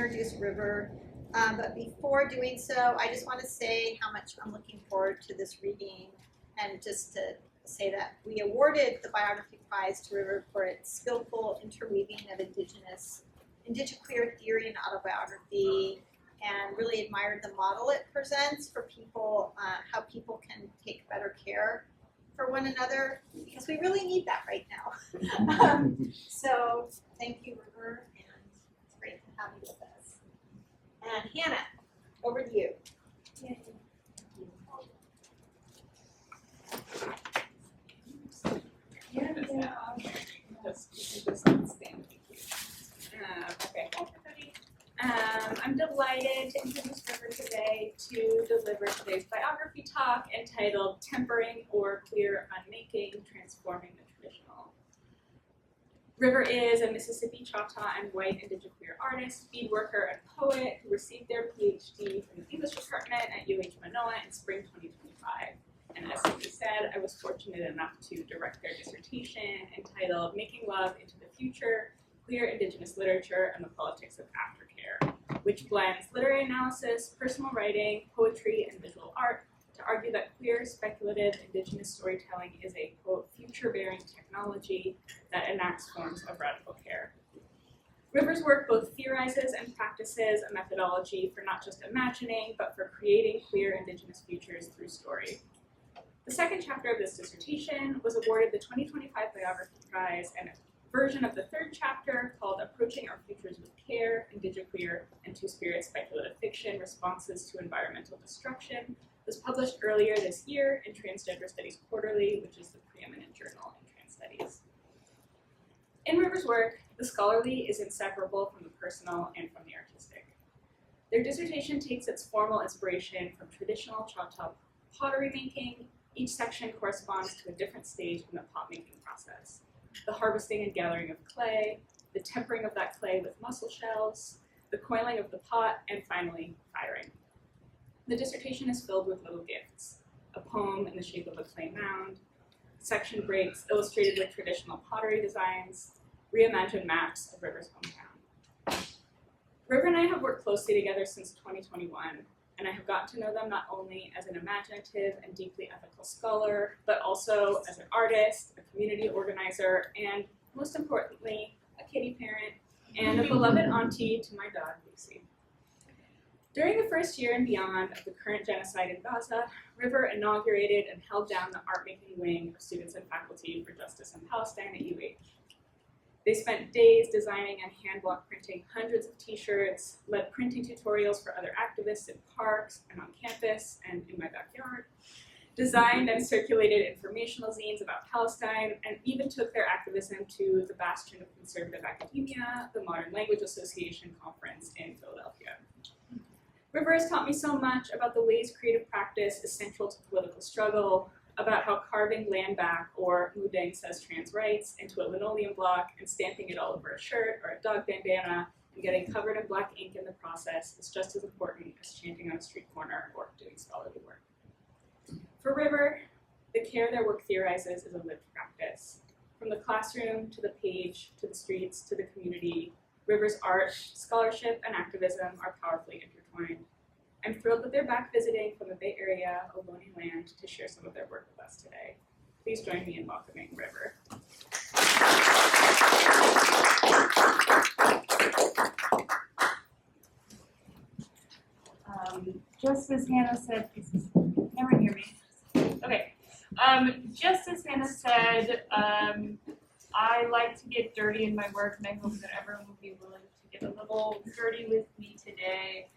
introduce River. But before doing so, I just want to say how much I'm looking forward to this reading, and just to say that we awarded the Biography Prize to River for its skillful interweaving of Indigiqueer theory and autobiography, and really admired the model it presents for people, how people can take better care for one another, because we really need that right now. So thank you, River, and it's great to have you with us. And Hannah, over to you. Okay. I'm delighted to introduce River today to deliver today's biography talk entitled Tempering or Queer Unmaking, Transforming the Traditional. River is a Mississippi Chahta and white Indigiqueer artist, beadworker, and poet who received their Ph.D. from the English department at Mānoa in spring 2025. And as Cindy said, I was fortunate enough to direct their dissertation entitled Making Love into the Future, Queer Indigenous Literature and the Politics of Aftercare, which blends literary analysis, personal writing, poetry, and visual art to argue that queer, speculative, indigenous storytelling is a, quote, future-bearing technology that enacts forms of radical care. River's work both theorizes and practices a methodology for not just imagining, but for creating queer indigenous futures through story. The second chapter of this dissertation was awarded the 2025 Biography Prize, and a version of the third chapter, called Approaching Our Futures with Care, Indigiqueer and Two-Spirit Speculative Fiction, Responses to Environmental Destruction, was published earlier this year in Transgender Studies Quarterly, which is the preeminent journal in trans studies. In River's work, the scholarly is inseparable from the personal and from the artistic. Their dissertation takes its formal inspiration from traditional Chahta pottery making. Each section corresponds to a different stage in the pot-making process. The harvesting and gathering of clay, the tempering of that clay with mussel shells, the coiling of the pot, and finally, firing. The dissertation is filled with little gifts: a poem in the shape of a clay mound, section breaks illustrated with traditional pottery designs, reimagined maps of River's hometown. River and I have worked closely together since 2021, and I have gotten to know them not only as an imaginative and deeply ethical scholar, but also as an artist, a community organizer, and most importantly, a kitty parent, and a beloved auntie to my dog, Lucy. During the first year and beyond of the current genocide in Gaza, River inaugurated and held down the art-making wing of Students and Faculty for Justice in Palestine at UH. They spent days designing and hand-block printing hundreds of t-shirts, led printing tutorials for other activists in parks and on campus and in my backyard, designed and circulated informational zines about Palestine, and even took their activism to the bastion of conservative academia, the Modern Language Association conference in Philadelphia. River has taught me so much about the ways creative practice is central to political struggle, about how carving land back, or Mudeng says trans rights, into a linoleum block and stamping it all over a shirt or a dog bandana and getting covered in black ink in the process is just as important as chanting on a street corner or doing scholarly work. For River, the care their work theorizes is a lived practice. From the classroom, to the page, to the streets, to the community, River's art, scholarship, and activism are powerfully intertwined. I'm thrilled that they're back visiting from the Bay Area, Ohlone land, to share some of their work with us today. Please join me in welcoming River. Just as Hannah said, can everyone hear me? Okay. Just as Hannah said, I like to get dirty in my work, and I hope that everyone will be willing to get a little dirty with me today.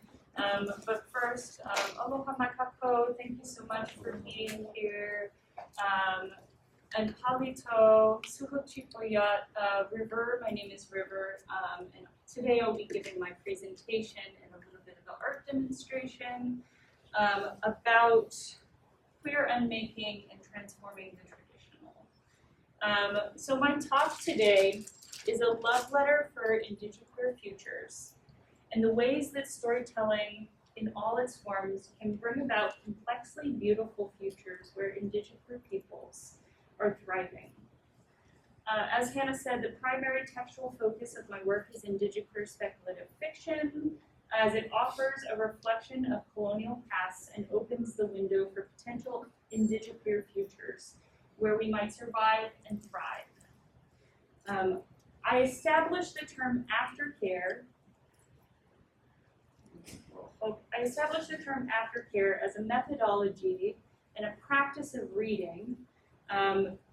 But first, aloha makako, thank you so much for being here. And palito, suho chipoyat, River, my name is River, and today I'll be giving my presentation and a little bit of an art demonstration about queer unmaking and transforming the traditional. So my talk today is a love letter for Indigiqueer futures, and the ways that storytelling in all its forms can bring about complexly beautiful futures where Indigiqueer peoples are thriving. As Hannah said, the primary textual focus of my work is Indigiqueer speculative fiction, as it offers a reflection of colonial pasts and opens the window for potential Indigiqueer futures where we might survive and thrive. I established the term aftercare. I established the term aftercare as a methodology and a practice of reading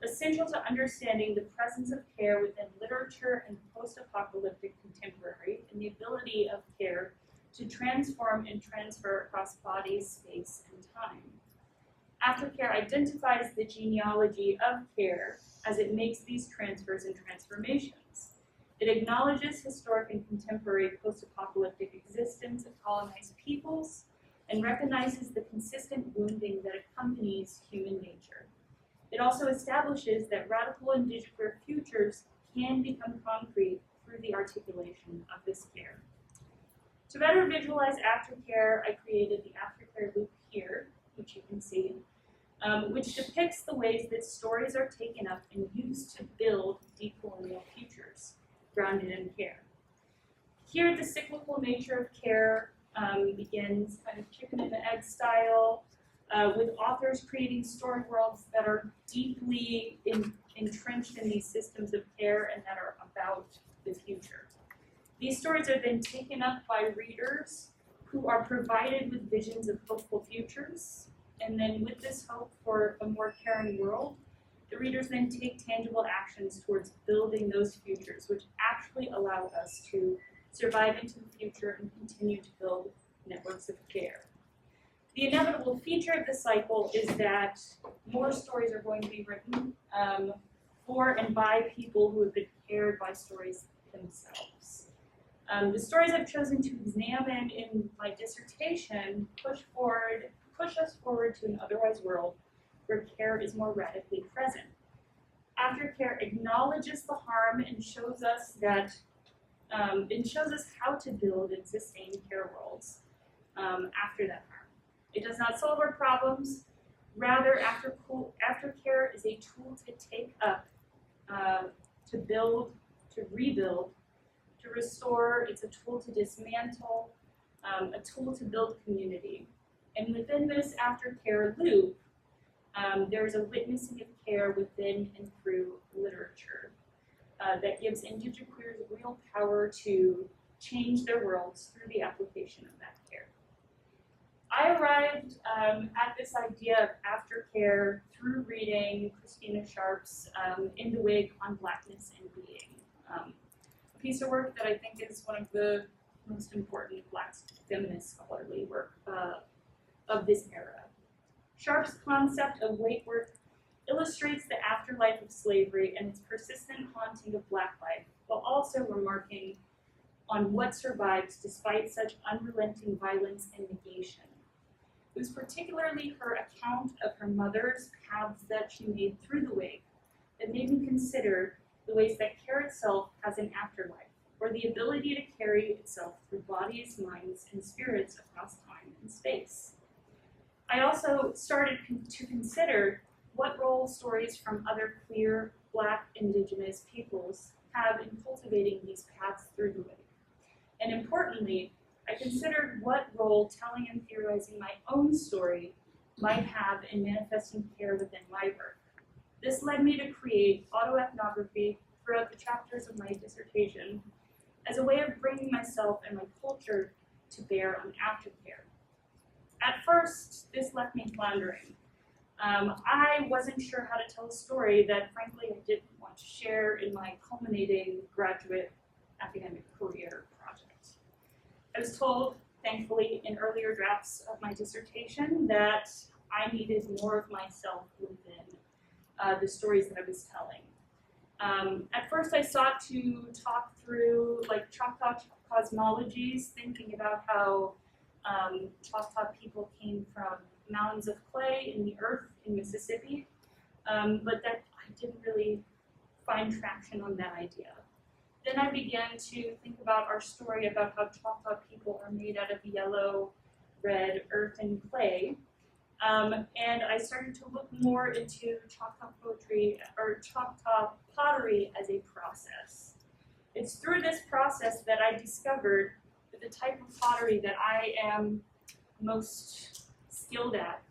essential to understanding the presence of care within literature and post-apocalyptic contemporary and the ability of care to transform and transfer across bodies, space, and time. Aftercare identifies the genealogy of care as it makes these transfers and transformations. It acknowledges historic and contemporary post-apocalyptic existence of colonized peoples and recognizes the consistent wounding that accompanies human nature. It also establishes that radical Indigiqueer futures can become concrete through the articulation of this care. To better visualize aftercare, I created the aftercare loop here, which you can see, which depicts the ways that stories are taken up and used to build decolonial futures grounded in care. Here, the cyclical nature of care begins kind of chicken and egg style, with authors creating story worlds that are deeply entrenched in these systems of care and that are about the future. These stories are then taken up by readers who are provided with visions of hopeful futures, and then with this hope for a more caring world, the readers then take tangible actions towards building those futures, which actually allow us to survive into the future and continue to build networks of care. The inevitable feature of the cycle is that more stories are going to be written for and by people who have been cared by stories themselves. The stories I've chosen to examine in my dissertation push us forward to an otherwise world where care is more radically present. Aftercare acknowledges the harm and shows us that how to build and sustain care worlds after that harm. It does not solve our problems. Rather, aftercare is a tool to take up, to build, to rebuild, to restore. It's a tool to dismantle, a tool to build community. And within this aftercare loop, there is a witnessing of care within and through literature that gives Indigiqueers real power to change their worlds through the application of that care. I arrived at this idea of aftercare through reading Christina Sharp's In the Wig on Blackness and Being, a piece of work that I think is one of the most important Black feminist scholarly work of this era. Sharp's concept of weight work illustrates the afterlife of slavery and its persistent haunting of Black life, while also remarking on what survives despite such unrelenting violence and negation. It was particularly her account of her mother's paths that she made through the wig that made me consider the ways that care itself has an afterlife, or the ability to carry itself through bodies, minds, and spirits across time and space. I also started to consider what role stories from other queer, Black, Indigenous peoples have in cultivating these paths through the wig. And importantly, I considered what role telling and theorizing my own story might have in manifesting care within my work. This led me to create autoethnography throughout the chapters of my dissertation as a way of bringing myself and my culture to bear on aftercare. At first, this left me floundering. I wasn't sure how to tell a story that, frankly, I didn't want to share in my culminating graduate academic career project. I was told, thankfully, in earlier drafts of my dissertation that I needed more of myself within the stories that I was telling. At first, I sought to talk through Choctaw cosmologies, thinking about how Choctaw people came from mounds of clay in the earth in Mississippi, but that I didn't really find traction on that idea. Then I began to think about our story about how Choctaw people are made out of yellow, red earth and clay, and I started to look more into Choctaw poetry or Choctaw pottery as a process. It's through this process that I discovered the but the type of pottery that I am most skilled at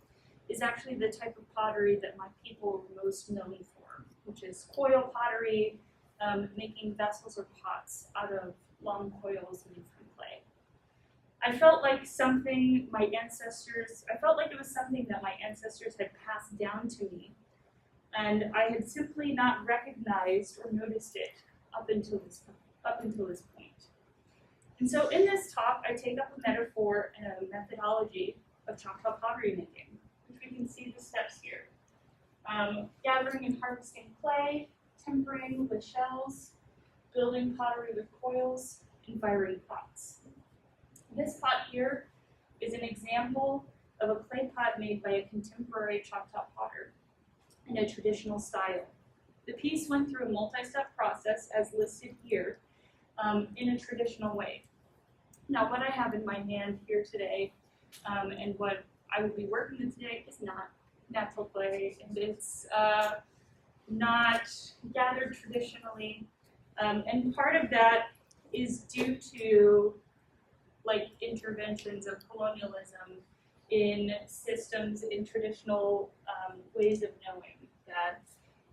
is actually the type of pottery that my people are most known for, which is coil pottery, making vessels or pots out of long coils made from clay. I felt like it was something that my ancestors had passed down to me, and I had simply not recognized or noticed it up until this point. And so in this talk, I take up a metaphor and a methodology of Choctaw pottery making, which we can see the steps here. Gathering and harvesting clay, tempering with shells, building pottery with coils, and firing pots. This pot here is an example of a clay pot made by a contemporary Choctaw potter in a traditional style. The piece went through a multi-step process as listed here in a traditional way. Now what I have in my hand here today and what I will be working with today is not natural clay, and it's not gathered traditionally, and part of that is due to interventions of colonialism in systems, in traditional ways of knowing that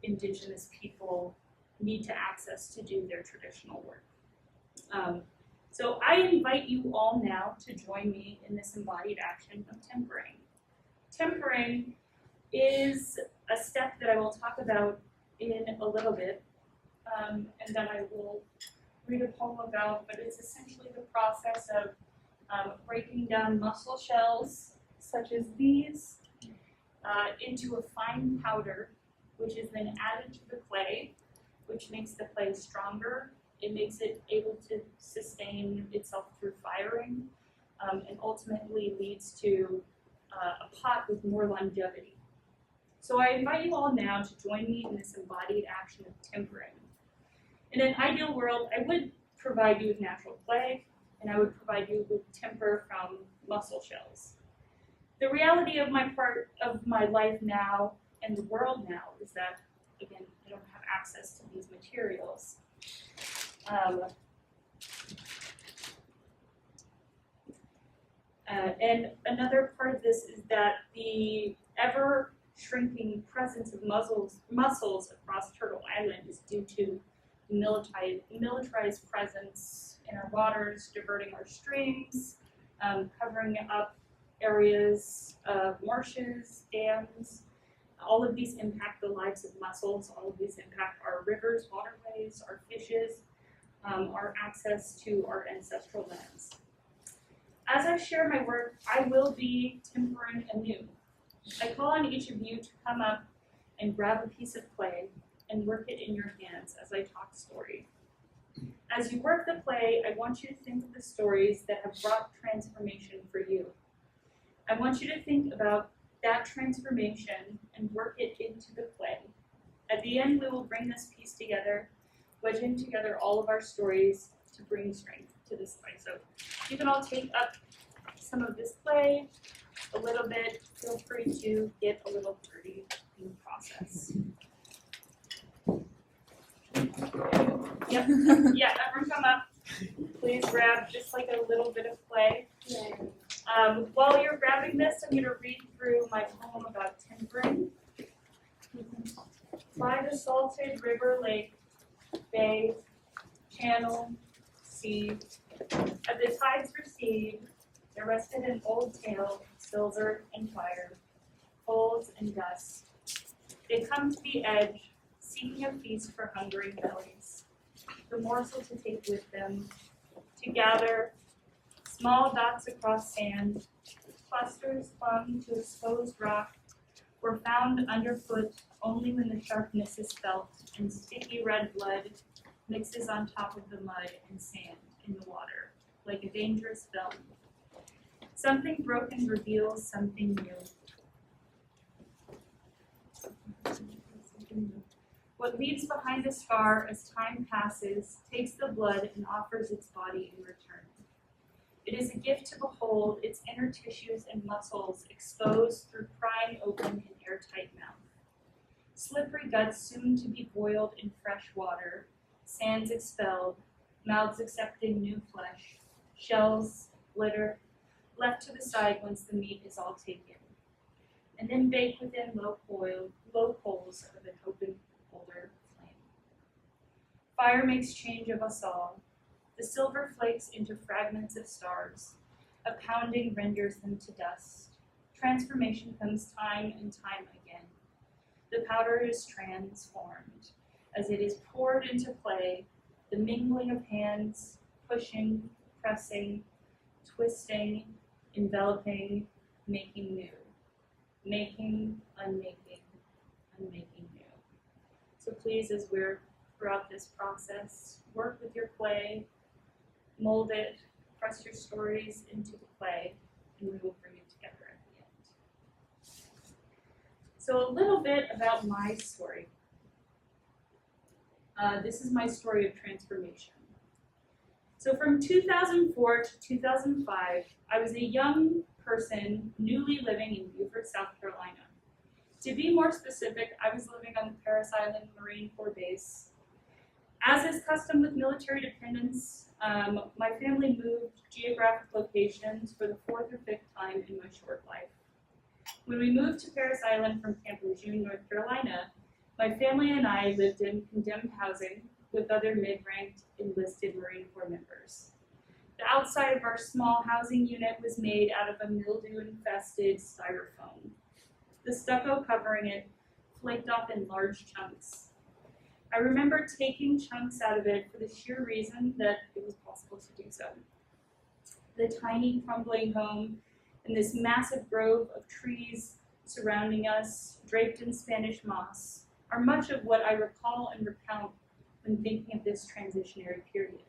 Indigenous people need to access to do their traditional work. So I invite you all now to join me in this embodied action of tempering. Tempering is a step that I will talk about in a little bit, and that I will read a poem about, but it's essentially the process of breaking down mussel shells, such as these, into a fine powder, which is then added to the clay, which makes the clay stronger. It makes it able to sustain itself through firing, and ultimately leads to a pot with more longevity. So I invite you all now to join me in this embodied action of tempering. In an ideal world, I would provide you with natural clay, and I would provide you with temper from mussel shells. The reality of my part of my life now and the world now is that, again, I don't have access to these materials. And another part of this is that the ever-shrinking presence of mussels across Turtle Island is due to militarized presence in our waters, diverting our streams, covering up areas of marshes, dams. All of these impact the lives of mussels. All of these impact our rivers, waterways, our fishes, our access to our ancestral lands. As I share my work, I will be tempering anew. I call on each of you to come up and grab a piece of clay and work it in your hands as I talk story. As you work the clay, I want you to think of the stories that have brought transformation for you. I want you to think about that transformation and work it into the clay. At the end, we will bring this piece together, wedging together all of our stories to bring strength to this clay. So you can all take up some of this clay, a little bit. Feel free to get a little dirty in the process. Yep. Yeah, everyone come up. Please grab just like a little bit of clay. While you're grabbing this, I'm going to read through my poem about tempering. By the salted river, lake, bay, channel, sea, as the tides recede, there rested an old tale, silver and fire, coals and dust. They come to the edge, seeking a feast for hungering bellies, the morsel to take with them, to gather small dots across sand, clusters clung to exposed rock, were found underfoot only when the sharpness is felt, and sticky red blood mixes on top of the mud and sand in the water, like a dangerous film. Something broken reveals something new. What leaves behind a scar as time passes takes the blood and offers its body in return. It is a gift to behold its inner tissues and muscles exposed through prying open an airtight mouth. Slippery guts soon to be boiled in fresh water, sands expelled, mouths accepting new flesh, shells, litter, left to the side once the meat is all taken, and then bake within low coals of an open boulder flame. Fire makes change of us all. The silver flakes into fragments of stars. A pounding renders them to dust. Transformation comes time and time again. The powder is transformed. As it is poured into play, the mingling of hands, pushing, pressing, twisting, enveloping, making new. Making, unmaking, unmaking new. So please, as we're throughout this process, work with your clay, mold it, press your stories into the clay, and we will bring it together at the end. So a little bit about my story. This is my story of transformation. So from 2004 to 2005, I was a young person newly living in Beaufort, South Carolina. To be more specific, I was living on the Parris Island Marine Corps Base. As is custom with military dependents, my family moved geographic locations for the 4th or 5th time in my short life. When we moved to Parris Island from Camp Lejeune, North Carolina, my family and I lived in condemned housing with other mid-ranked enlisted Marine Corps members. The outside of our small housing unit was made out of a mildew-infested styrofoam. The stucco covering it flaked off in large chunks. I remember taking chunks out of it for the sheer reason that it was possible to do so. The tiny crumbling home and this massive grove of trees surrounding us, draped in Spanish moss, are much of what I recall and recount when thinking of this transitionary period.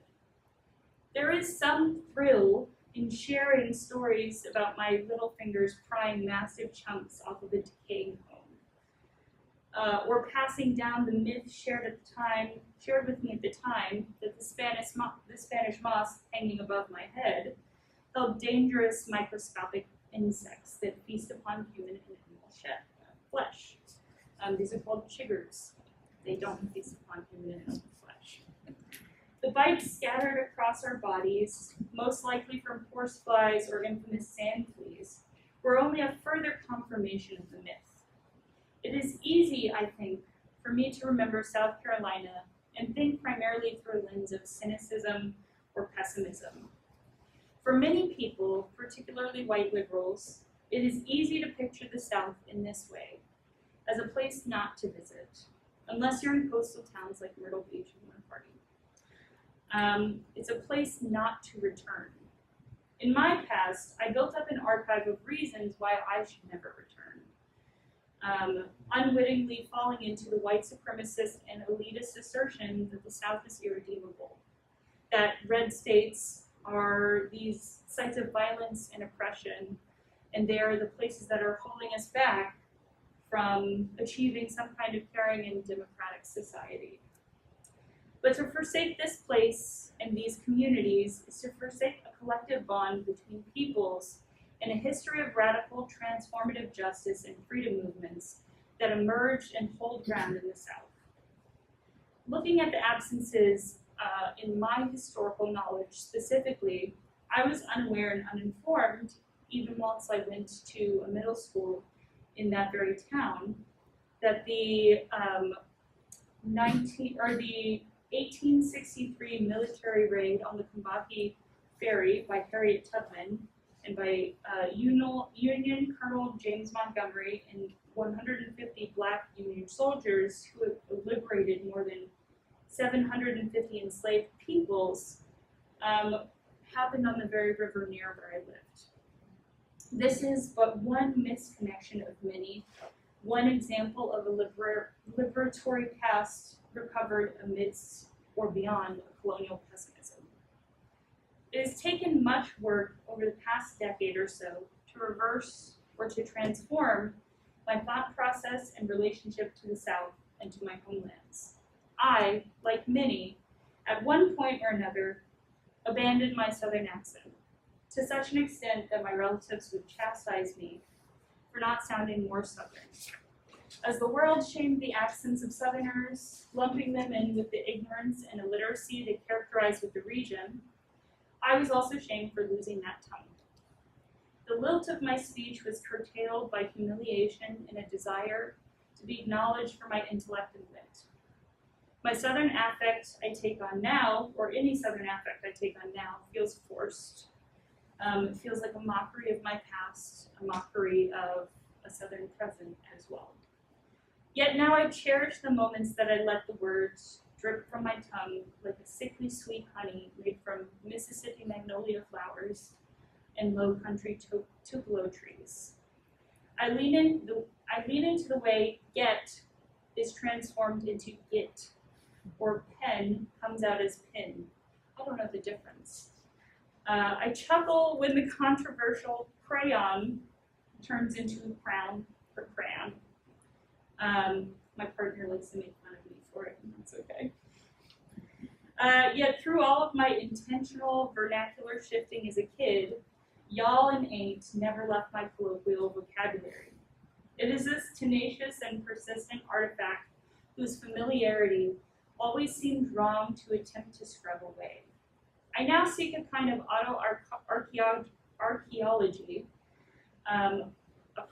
There is some thrill in sharing stories about my little fingers prying massive chunks off of a decaying home, or passing down the myth shared with me at the time, that the Spanish moss hanging above my head held dangerous microscopic insects that feast upon human and animal flesh. These are called chiggers. They don't feast upon human and animal flesh. The bites scattered across our bodies, most likely from horseflies or infamous sand fleas, were only a further confirmation of the myth. It is easy, I think, for me to remember South Carolina and think primarily through a lens of cynicism or pessimism. For many people, particularly white liberals, it is easy to picture the South in this way, as a place not to visit, unless you're in coastal towns like Myrtle Beach and Warren Party. It's a place not to return. In my past, I built up an archive of reasons why I should never return, unwittingly falling into the white supremacist and elitist assertion that the South is irredeemable, that red states are these sites of violence and oppression, and they are the places that are holding us back from achieving some kind of caring and democratic society. But to forsake this place and these communities is to forsake a collective bond between peoples and a history of radical transformative justice and freedom movements that emerged and hold ground in the South. Looking at the absences in my historical knowledge specifically, I was unaware and uninformed, even once I went to a middle school in that very town, that the 1863 military raid on the Combahee Ferry by Harriet Tubman and by Union Colonel James Montgomery and 150 Black Union soldiers who had liberated more than 750 enslaved peoples happened on the very river near where I lived. This is but one misconnection of many, one example of a liberatory past recovered amidst or beyond a colonial pessimism. It has taken much work over the past decade or so to reverse or to transform my thought process and relationship to the South and to my homelands. I, like many, at one point or another, abandoned my Southern accent, to such an extent that my relatives would chastise me for not sounding more Southern. As the world shamed the accents of Southerners, lumping them in with the ignorance and illiteracy that characterized the region, I was also shamed for losing that tongue. The lilt of my speech was curtailed by humiliation and a desire to be acknowledged for my intellect and wit. My Southern affect I take on now, or any Southern affect I take on now, feels forced. It feels like a mockery of my past, a mockery of a Southern present as well. Yet now I cherish the moments that I let the words drip from my tongue like a sickly sweet honey made from Mississippi magnolia flowers and low country tupelo trees. I lean into the way get is transformed into it, or pen comes out as pin. I don't know the difference. I chuckle when the controversial crayon turns into crown or crayon. My partner likes to make fun of me for it, and that's okay. Yet through all of my intentional vernacular shifting as a kid, y'all and ain't never left my colloquial vocabulary. It is this tenacious and persistent artifact whose familiarity always seemed wrong to attempt to scrub away. I now seek a kind of auto-archaeology, a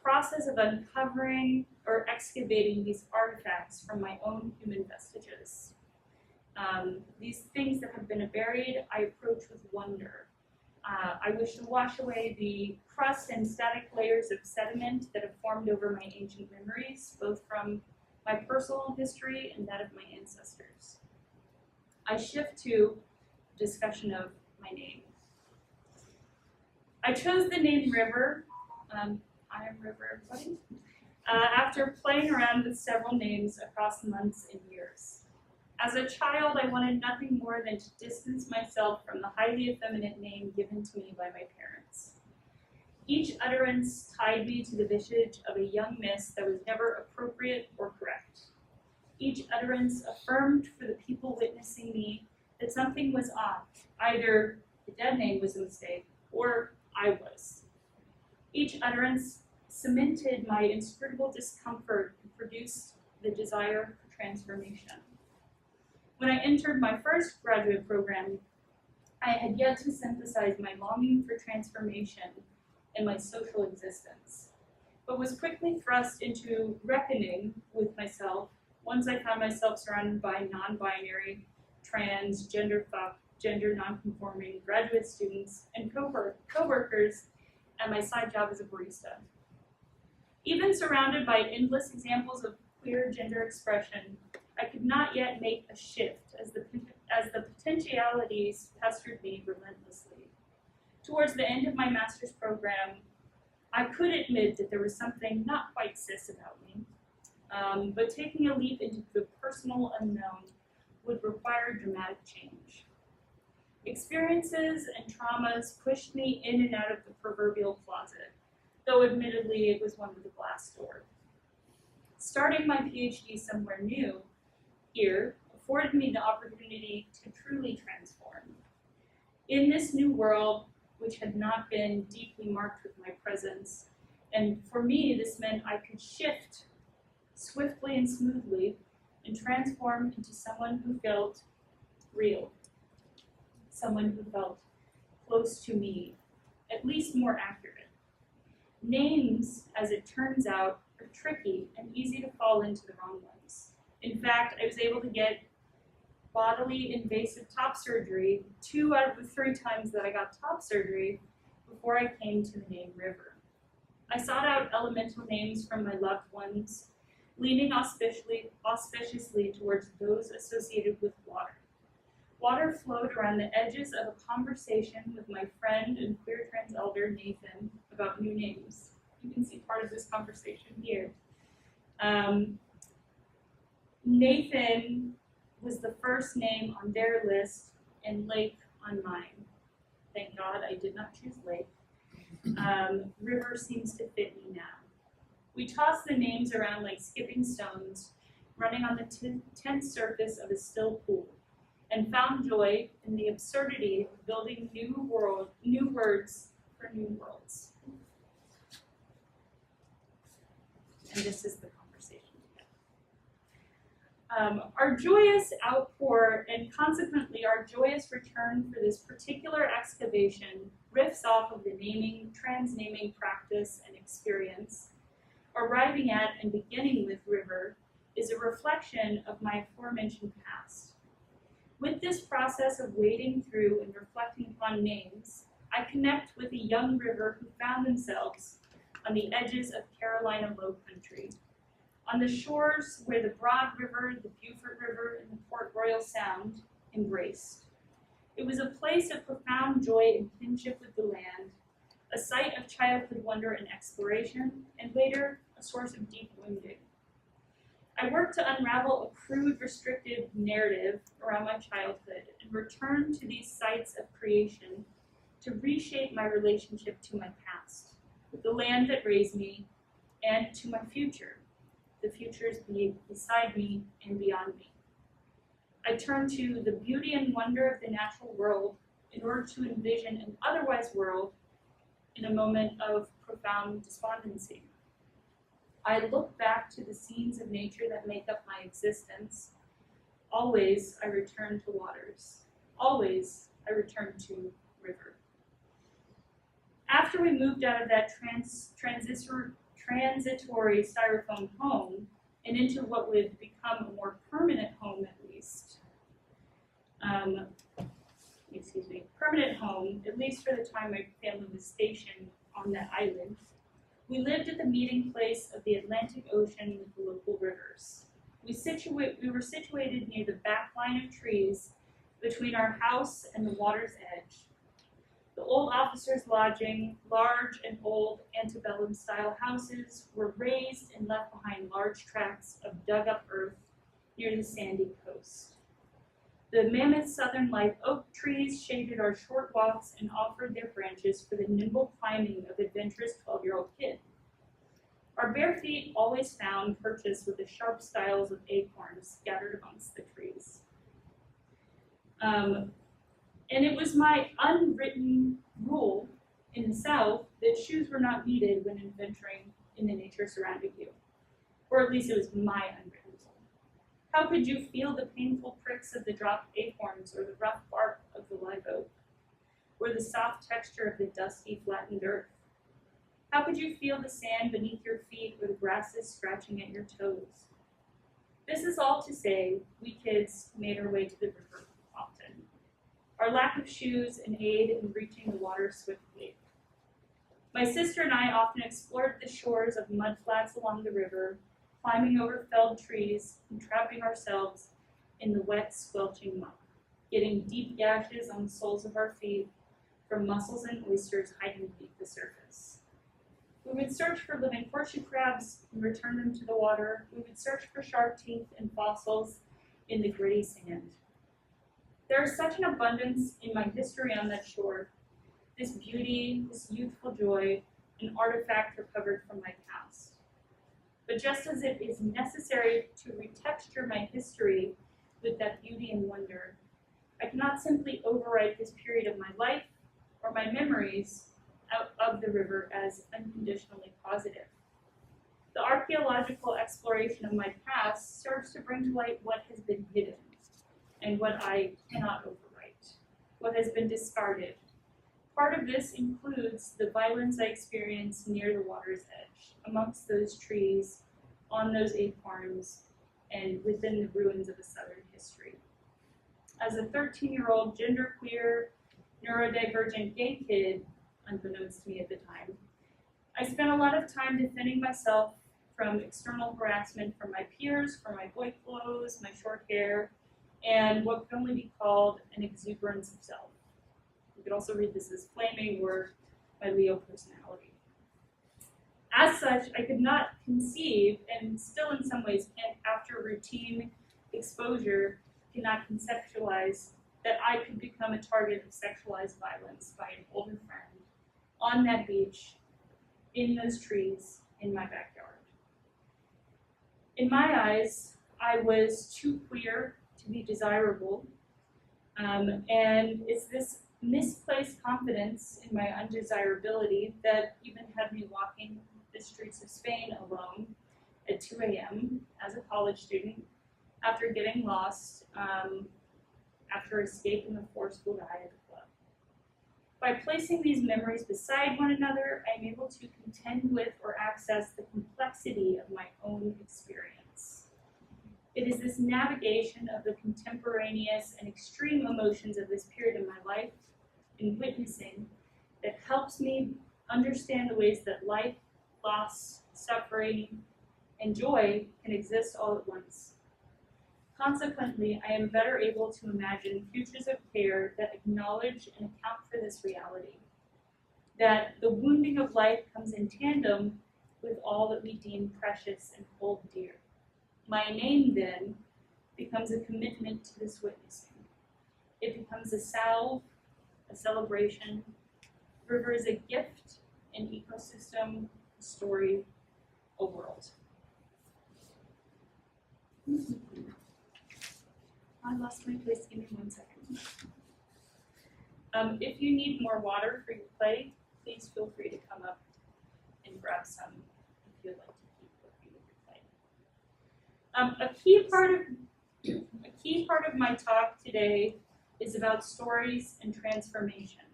process of uncovering or excavating these artifacts from my own human vestiges. These things that have been buried, I approach with wonder. I wish to wash away the crust and static layers of sediment that have formed over my ancient memories, both from my personal history and that of my ancestors. I shift to discussion of my name. I chose the name River, I am River, everybody, after playing around with several names across months and years. As a child, I wanted nothing more than to distance myself from the highly effeminate name given to me by my parents. Each utterance tied me to the visage of a young miss that was never appropriate or correct. Each utterance affirmed for the people witnessing me that something was off. Either the dead name was a mistake, or I was. Each utterance cemented my inscrutable discomfort and produced the desire for transformation. When I entered my first graduate program, I had yet to synthesize my longing for transformation in my social existence, but was quickly thrust into reckoning with myself once I found myself surrounded by non-binary, trans, gender non-conforming graduate students and co-workers at my side job as a barista. Even surrounded by endless examples of queer gender expression, I could not yet make a shift as the potentialities pestered me relentlessly. Towards the end of my master's program, I could admit that there was something not quite cis about me, but taking a leap into the personal unknown would require dramatic change. Experiences and traumas pushed me in and out of the proverbial closet, though admittedly it was one with a glass door. Starting my Ph.D. somewhere new here afforded me the opportunity to truly transform. In this new world, which had not been deeply marked with my presence, and for me this meant I could shift swiftly and smoothly and transform into someone who felt real, someone who felt close to me, at least more accurate. Names, as it turns out, are tricky and easy to fall into the wrong ones. In fact, I was able to get bodily invasive top surgery 2 out of the 3 times that I got top surgery before I came to the name River. I sought out elemental names from my loved ones, leaning auspiciously towards those associated with water. Water flowed around the edges of a conversation with my friend and queer trans elder Nathan about new names. You can see part of this conversation here. Nathan was the first name on their list and Lake on mine. Thank God I did not choose Lake. River seems to fit me now. We tossed the names around like skipping stones, running on the tense surface of a still pool, and found joy in the absurdity of building new words for new worlds. And this is the conversation. Our joyous outpour and consequently our joyous return for this particular excavation riffs off of the transnaming practice and experience. Arriving at and beginning with river is a reflection of my aforementioned past. With this process of wading through and reflecting upon names, I connect with a young river who found themselves on the edges of Carolina Low Country, on the shores where the Broad River, the Beaufort River, and the Port Royal Sound embraced. It was a place of profound joy and kinship with the land, a site of childhood wonder and exploration, and later, a source of deep wounding. I worked to unravel a crude, restrictive narrative around my childhood and return to these sites of creation to reshape my relationship to my past, with the land that raised me, and to my future, the futures beside me and beyond me. I turn to the beauty and wonder of the natural world in order to envision an otherwise world in a moment of profound despondency. I look back to the scenes of nature that make up my existence. Always I return to waters. Always I return to river. After we moved out of that transitory styrofoam home and into what would become a more permanent home at least, permanent home, at least for the time my family was stationed on that island, we lived at the meeting place of the Atlantic Ocean with the local rivers. We were situated near the back line of trees between our house and the water's edge. The old officers' lodging, large and old antebellum style houses, were raised and left behind large tracts of dug up earth near the sandy coast. The mammoth southern live oak trees shaded our short walks and offered their branches for the nimble climbing of adventurous 12-year-old kid. Our bare feet always found purchase with the sharp styles of acorns scattered amongst the trees. And it was my unwritten rule in the South that shoes were not needed when adventuring in the nature surrounding you. Or at least it was my unwritten rule. How could you feel the painful pricks of the dropped acorns or the rough bark of the live oak? Or the soft texture of the dusty, flattened earth? How could you feel the sand beneath your feet or the grasses scratching at your toes? This is all to say, we kids made our way to the river often. Our lack of shoes and aid in reaching the water swiftly. My sister and I often explored the shores of mudflats along the river, climbing over felled trees and trapping ourselves in the wet, squelching muck, getting deep gashes on the soles of our feet from mussels and oysters hiding beneath the surface. We would search for living horseshoe crabs and return them to the water. We would search for shark teeth and fossils in the gritty sand. There is such an abundance in my history on that shore, this beauty, this youthful joy, an artifact recovered from my past. But just as it is necessary to retexture my history with that beauty and wonder, I cannot simply overwrite this period of my life or my memories out of the river as unconditionally positive. The archaeological exploration of my past serves to bring to light what has been hidden and what I cannot overwrite, what has been discarded. Part of this includes the violence I experienced near the water's edge, amongst those trees, on those acorns, and within the ruins of a Southern history. As a 13-year-old genderqueer, neurodivergent gay kid, unbeknownst to me at the time, I spent a lot of time defending myself from external harassment from my peers, for my boy clothes, my short hair, and what could only be called an exuberance of self. You could also read this as flaming or my Leo personality. As such, I could not conceive, and still in some ways can't, after routine exposure, cannot conceptualize that I could become a target of sexualized violence by an older friend on that beach, in those trees, in my backyard. In my eyes, I was too queer to be desirable, and it's this misplaced confidence in my undesirability that even had me walking the streets of Spain alone at 2 a.m. as a college student, after getting lost, after escaping a forceful guy at the club. By placing these memories beside one another, I am able to contend with or access the complexity of my own experience. It is this navigation of the contemporaneous and extreme emotions of this period of my life in witnessing that helps me understand the ways that life, loss, suffering, and joy can exist all at once. Consequently, I am better able to imagine futures of care that acknowledge and account for this reality, that the wounding of life comes in tandem with all that we deem precious and hold dear. My name, then, becomes a commitment to this witnessing. It becomes a salve, a celebration. River is a gift, an ecosystem, a story, a world. I lost my place, give me 1 second. If you need more water for your play, please feel free to come up and grab some if you'd like to keep working with your play. A key part of my talk today is about stories and transformation.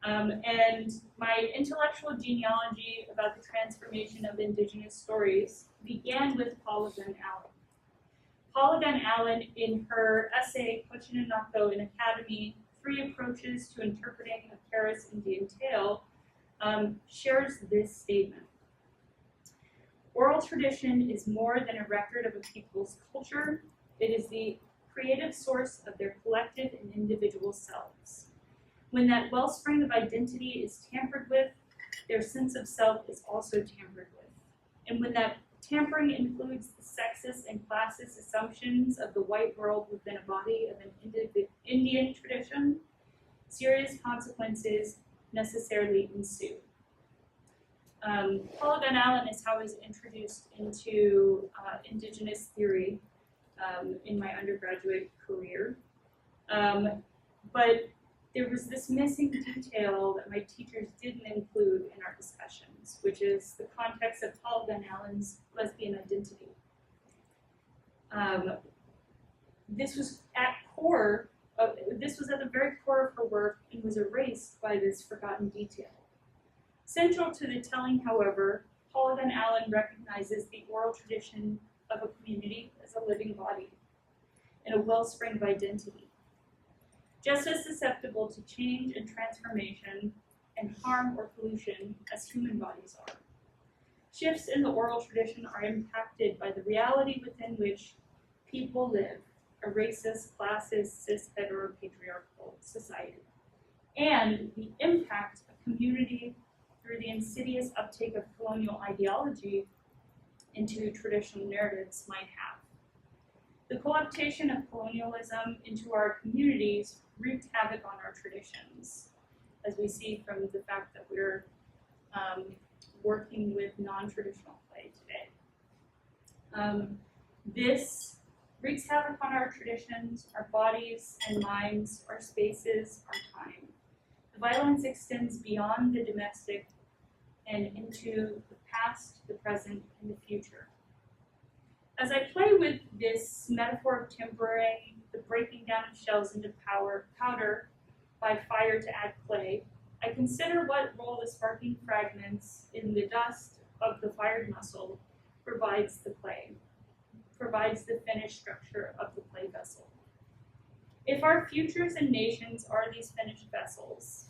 And my intellectual genealogy about the transformation of Indigenous stories began with Paula Gunn Allen. Paula Gunn Allen, in her essay, Kochinanako in Academy, 3 Approaches to Interpreting a Karis Indian Tale, shares this statement. Oral tradition is more than a record of a people's culture. It is the creative source of their collective and individual selves. When that wellspring of identity is tampered with, their sense of self is also tampered with. And when that tampering includes the sexist and classist assumptions of the white world within a body of an Indian tradition, serious consequences necessarily ensue. Paula Gunn Allen is how I was introduced into Indigenous theory in my undergraduate career. But there was this missing detail that my teachers didn't include in our discussions, which is the context of Paula Gunn Allen's lesbian identity. This was at the very core of her work and was erased by this forgotten detail. Central to the telling, however, Paula Gunn Allen recognizes the oral tradition of a community as a living body and a wellspring of identity, just as susceptible to change and transformation and harm or pollution as human bodies are. Shifts in the oral tradition are impacted by the reality within which people live, a racist, classist, cis, heteropatriarchal society, and the impact a community through the insidious uptake of colonial ideology into traditional narratives might have. The co-optation of colonialism into our communities wreaked havoc on our traditions, as we see from the fact that we're working with non-traditional play today. This wreaks havoc on our traditions, our bodies and minds, our spaces, our time. The violence extends beyond the domestic and into the past, the present, and the future. As I play with this metaphor of tempering, the breaking down of shells into powder by fire to add clay, I consider what role the sparking fragments in the dust of the fired muscle provides the clay, provides the finished structure of the clay vessel. If our futures and nations are these finished vessels,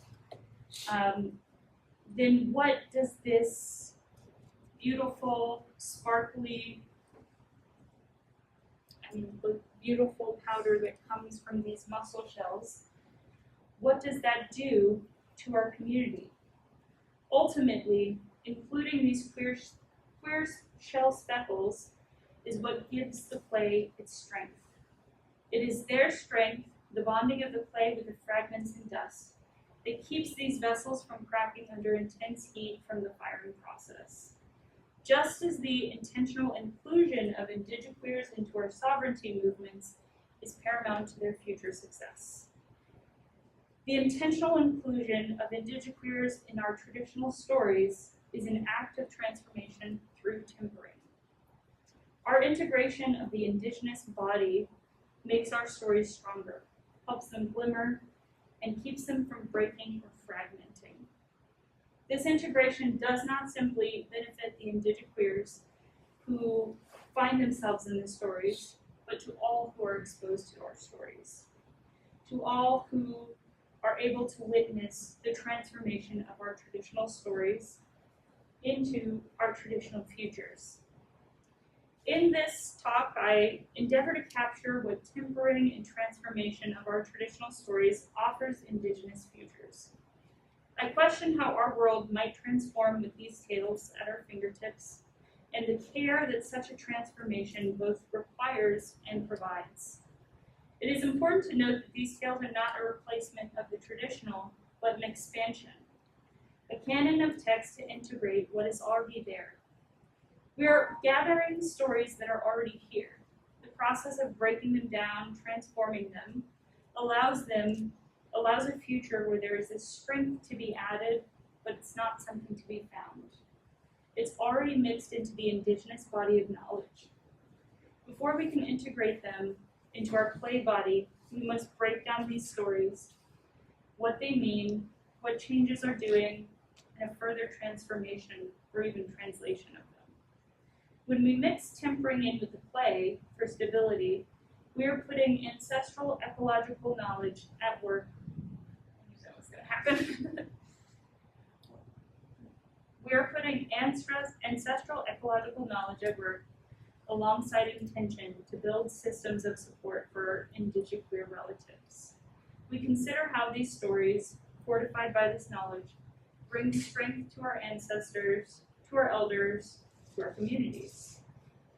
then what does this beautiful, sparkly, the beautiful powder that comes from these mussel shells, what does that do to our community? Ultimately, including these queer shell speckles is what gives the clay its strength. It is their strength, the bonding of the clay with the fragments and dust, that keeps these vessels from cracking under intense heat from the firing process. Just as the intentional inclusion of Indigiqueers into our sovereignty movements is paramount to their future success. The intentional inclusion of Indigiqueers in our traditional stories is an act of transformation through tempering. Our integration of the Indigenous body makes our stories stronger, helps them glimmer, and keeps them from breaking or fragmenting. This integration does not simply benefit the Indigiqueers who find themselves in the stories, but to all who are exposed to our stories, to all who are able to witness the transformation of our traditional stories into our traditional futures. In this talk, I endeavor to capture what tempering and transformation of our traditional stories offers Indigenous futures. I question how our world might transform with these tales at our fingertips, and the care that such a transformation both requires and provides. It is important to note that these tales are not a replacement of the traditional, but an expansion, a canon of text to integrate what is already there. We are gathering stories that are already here. The process of breaking them down, transforming them, allows a future where there is a strength to be added, but it's not something to be found. It's already mixed into the Indigenous body of knowledge. Before we can integrate them into our clay body, we must break down these stories, what they mean, what changes are doing, and a further transformation or even translation of them. When we mix tempering in with the clay for stability, we are putting ancestral ecological knowledge at work. I knew that was going to happen. We are putting ancestral ecological knowledge at work alongside intention to build systems of support for Indigiqueer relatives. We consider how these stories, fortified by this knowledge, bring strength to our ancestors, to our elders, to our communities.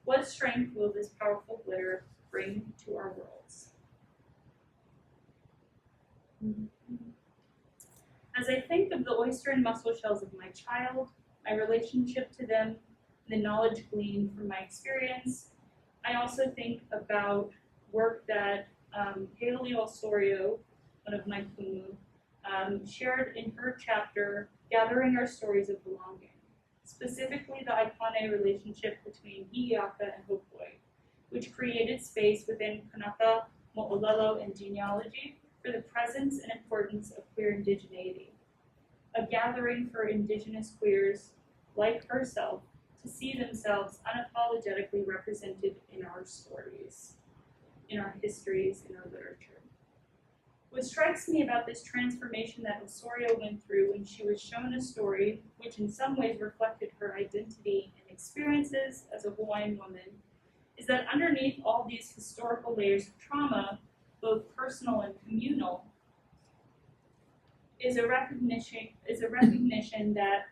What strength will this powerful glitter bring to our worlds? As I think of the oyster and mussel shells of my child, my relationship to them, the knowledge gleaned from my experience, I also think about work that Haley Osorio, one of my kumu, shared in her chapter, Gathering Our Stories of Belonging, specifically the Aikane relationship between Hi'iaka and Hopoi, which created space within Kanaka, Mo'olelo, and genealogy for the presence and importance of queer indigeneity, a gathering for Indigenous queers like herself to see themselves unapologetically represented in our stories, in our histories, in our literature. What strikes me about this transformation that Osorio went through when she was shown a story which in some ways reflected her identity and experiences as a Hawaiian woman is that underneath all these historical layers of trauma, both personal and communal, is a recognition that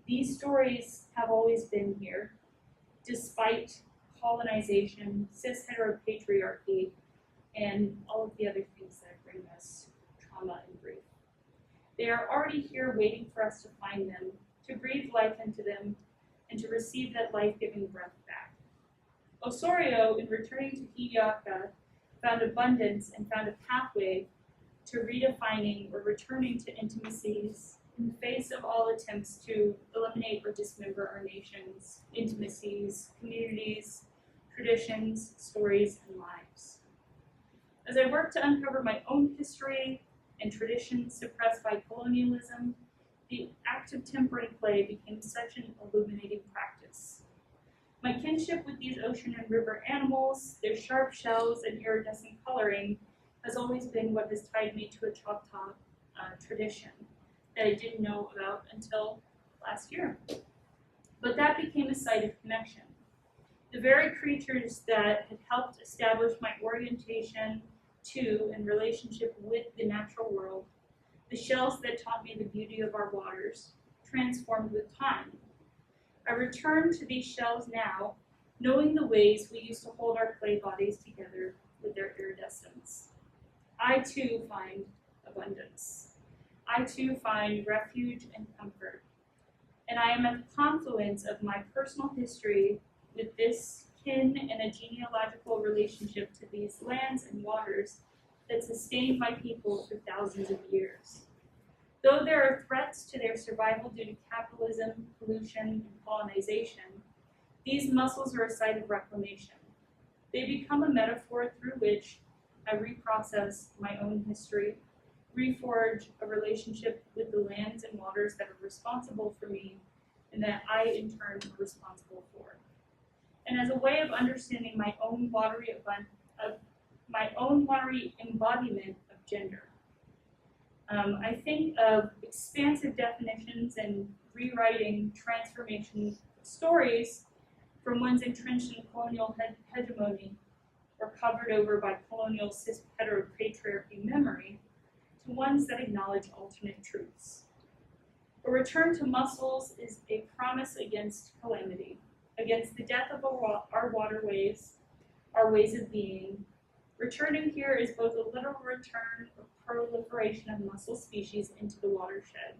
these stories have always been here, despite colonization, cis-heteropatriarchy, and all of the other things that bring us trauma and grief. They are already here waiting for us to find them, to breathe life into them, and to receive that life-giving breath back. Osorio, in returning to Hi'iaka, found abundance and found a pathway to redefining or returning to intimacies in the face of all attempts to eliminate or dismember our nation's intimacies, communities, traditions, stories, and lives. As I work to uncover my own history and traditions suppressed by colonialism, the act of tempering clay became such an illuminating practice. My kinship with these ocean and river animals, their sharp shells and iridescent coloring, has always been what has tied me to a Chahta tradition that I didn't know about until last year. But that became a site of connection. The very creatures that had helped establish my orientation to and relationship with the natural world, the shells that taught me the beauty of our waters, transformed with time. I return to these shells now, knowing the ways we used to hold our clay bodies together with their iridescence. I too find abundance. I too find refuge and comfort. And I am at the confluence of my personal history with this kin and a genealogical relationship to these lands and waters that sustained my people for thousands of years. Though there are threats to their survival due to capitalism, pollution, and colonization, These mussels are a site of reclamation. They become a metaphor through which I reprocess my own history, reforge a relationship with the lands and waters that are responsible for me and that I in turn am responsible for. And as a way of understanding my own watery embodiment of gender. I think of expansive definitions and rewriting transformation stories from ones entrenched in colonial hegemony or covered over by colonial cis heteropatriarchy memory to ones that acknowledge alternate truths. A return to mussels is a promise against calamity, against the death of our waterways, our ways of being. Returning here is both a literal return of proliferation of mussel species into the watershed,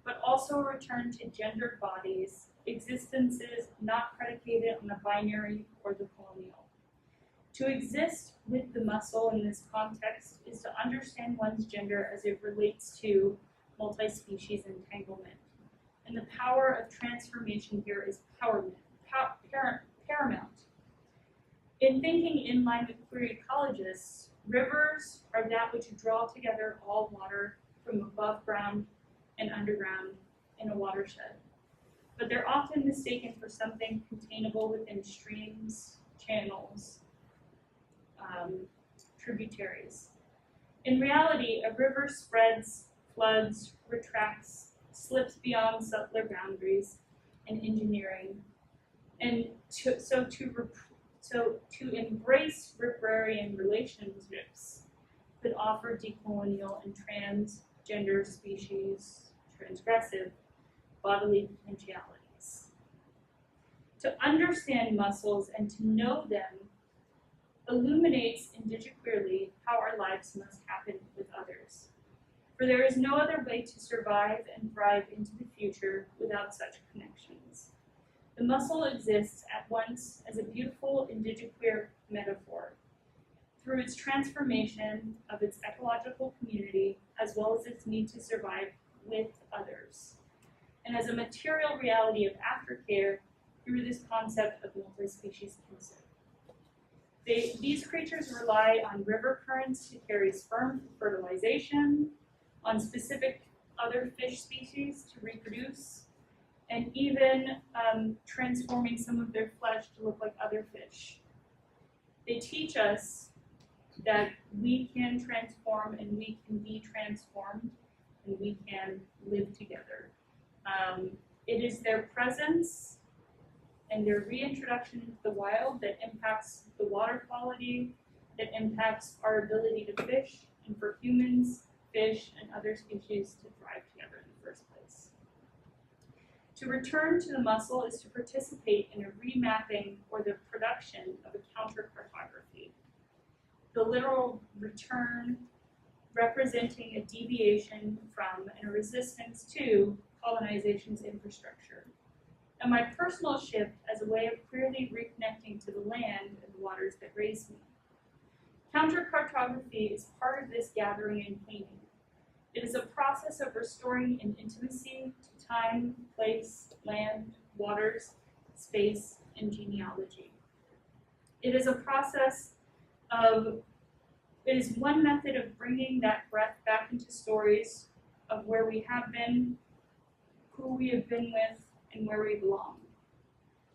but also a return to gendered bodies, existences not predicated on the binary or the colonial. To exist with the mussel in this context is to understand one's gender as it relates to multi-species entanglement. And the power of transformation here is paramount. In thinking in line with queer ecologists, rivers are that which draw together all water from above ground and underground in a watershed. But they're often mistaken for something containable within streams, channels, tributaries. In reality, a river spreads, floods, retracts, slips beyond subtler boundaries and engineering. And so to embrace riparian relationships could offer decolonial and transgender species transgressive bodily potentialities. To understand mussels and to know them illuminates Indigiqueerly how our lives must happen with others. For there is no other way to survive and thrive into the future without such connections. The mussel exists at once as a beautiful Indigiqueer metaphor, through its transformation of its ecological community, as well as its need to survive with others, and as a material reality of aftercare through this concept of multi-species kinship. These creatures rely on river currents to carry sperm for fertilization, on specific other fish species to reproduce, and even transforming some of their flesh to look like other fish. They teach us that we can transform and we can be transformed and we can live together. It is their presence and their reintroduction into the wild that impacts the water quality, that impacts our ability to fish, and for humans, fish, and other species to thrive together in the first place. To return to the mussel is to participate in a remapping or the production of a countercartography. The literal return representing a deviation from and a resistance to colonization's infrastructure. And my personal shift as a way of clearly reconnecting to the land and the waters that raised me. Countercartography is part of this gathering and painting. It is a process of restoring an intimacy to time, place, land, waters, space, and genealogy. It is a process of, it is one method of bringing that breath back into stories of where we have been, who we have been with, and where we belong.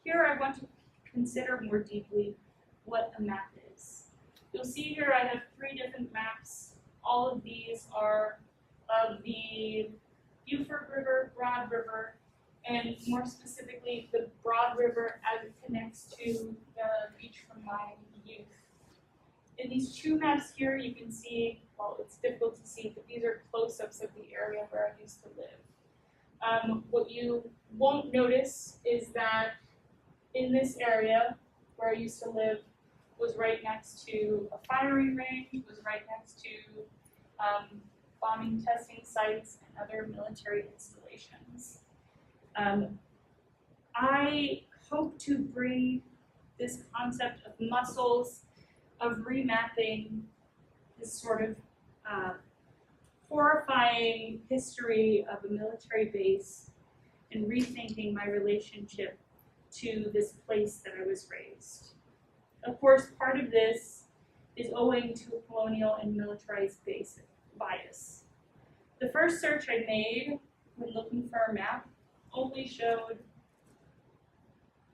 Here I want to consider more deeply what a map is. You'll see here I have 3 different maps. All of these are of the Beaufort River, Broad River, and more specifically the Broad River as it connects to the beach from my youth. In these 2 maps here you can see, well, it's difficult to see, but these are close-ups of the area where I used to live. What you won't notice is that in this area where I used to live was right next to a firing range, was right next to bombing testing sites and other military installations. I hope to bring this concept of mussels, of remapping this sort of horrifying history of a military base and rethinking my relationship to this place that I was raised. Of course, part of this is owing to a colonial and militarized bias. The first search I made when looking for a map only showed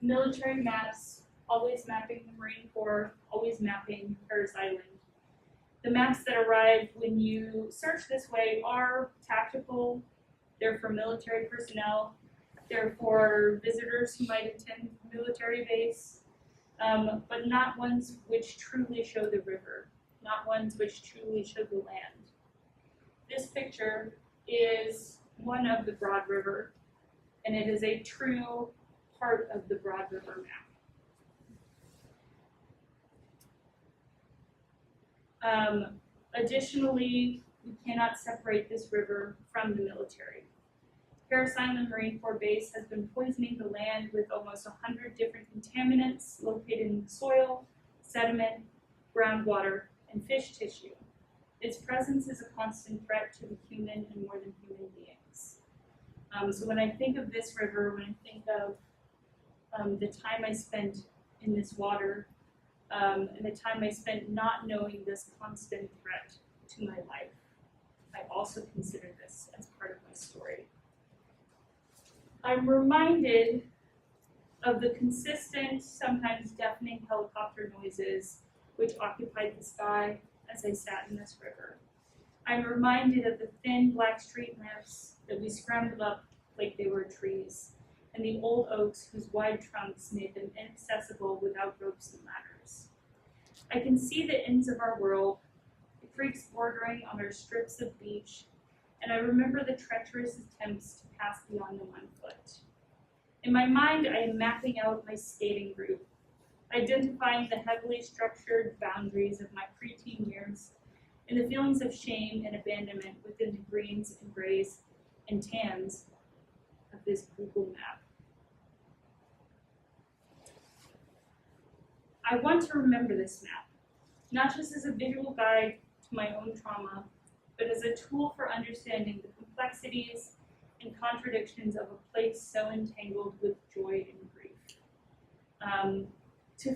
military maps, always mapping the Marine Corps, always mapping Parris Island. The maps that arrive when you search this way are tactical, they're for military personnel, they're for visitors who might attend military base, but not ones which truly show the river, not ones which truly show the land. This picture is one of the Broad River, and it is a true part of the Broad River map. Additionally, we cannot separate this river from the military. Parris Island Marine Corps Base has been poisoning the land with almost 100 different contaminants located in the soil, sediment, groundwater, and fish tissue. Its presence is a constant threat to the human and more than human beings. So when I think of this river, when I think of the time I spent in this water, and the time I spent not knowing this constant threat to my life, I also consider this as part of my story. I'm reminded of the consistent, sometimes deafening helicopter noises which occupied the sky as I sat in this river. I'm reminded of the thin black street lamps that we scrambled up like they were trees, and the old oaks whose wide trunks made them inaccessible without ropes and ladders. I can see the ends of our world, the creeks bordering on our strips of beach, and I remember the treacherous attempts to pass beyond them on foot. In my mind, I am mapping out my skating route, identifying the heavily structured boundaries of my preteen years and the feelings of shame and abandonment within the greens and grays and tans of this Google map. I want to remember this map, not just as a visual guide to my own trauma, but as a tool for understanding the complexities and contradictions of a place so entangled with joy and grief. To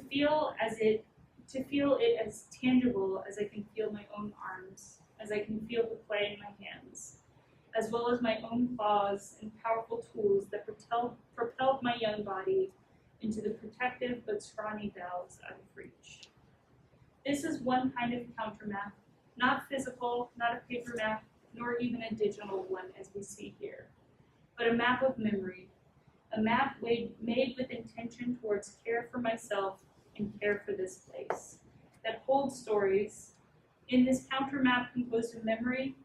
feel it as tangible as I can feel my own arms, as I can feel the clay in my hands, as well as my own claws and powerful tools that propelled my young body into the protective but scrawny boughs out of reach. This is one kind of countermap, not physical, not a paper map, nor even a digital one as we see here, but a map of memory, a map made with intention towards care for myself and care for this place, that holds stories. In this countermap composed of memory,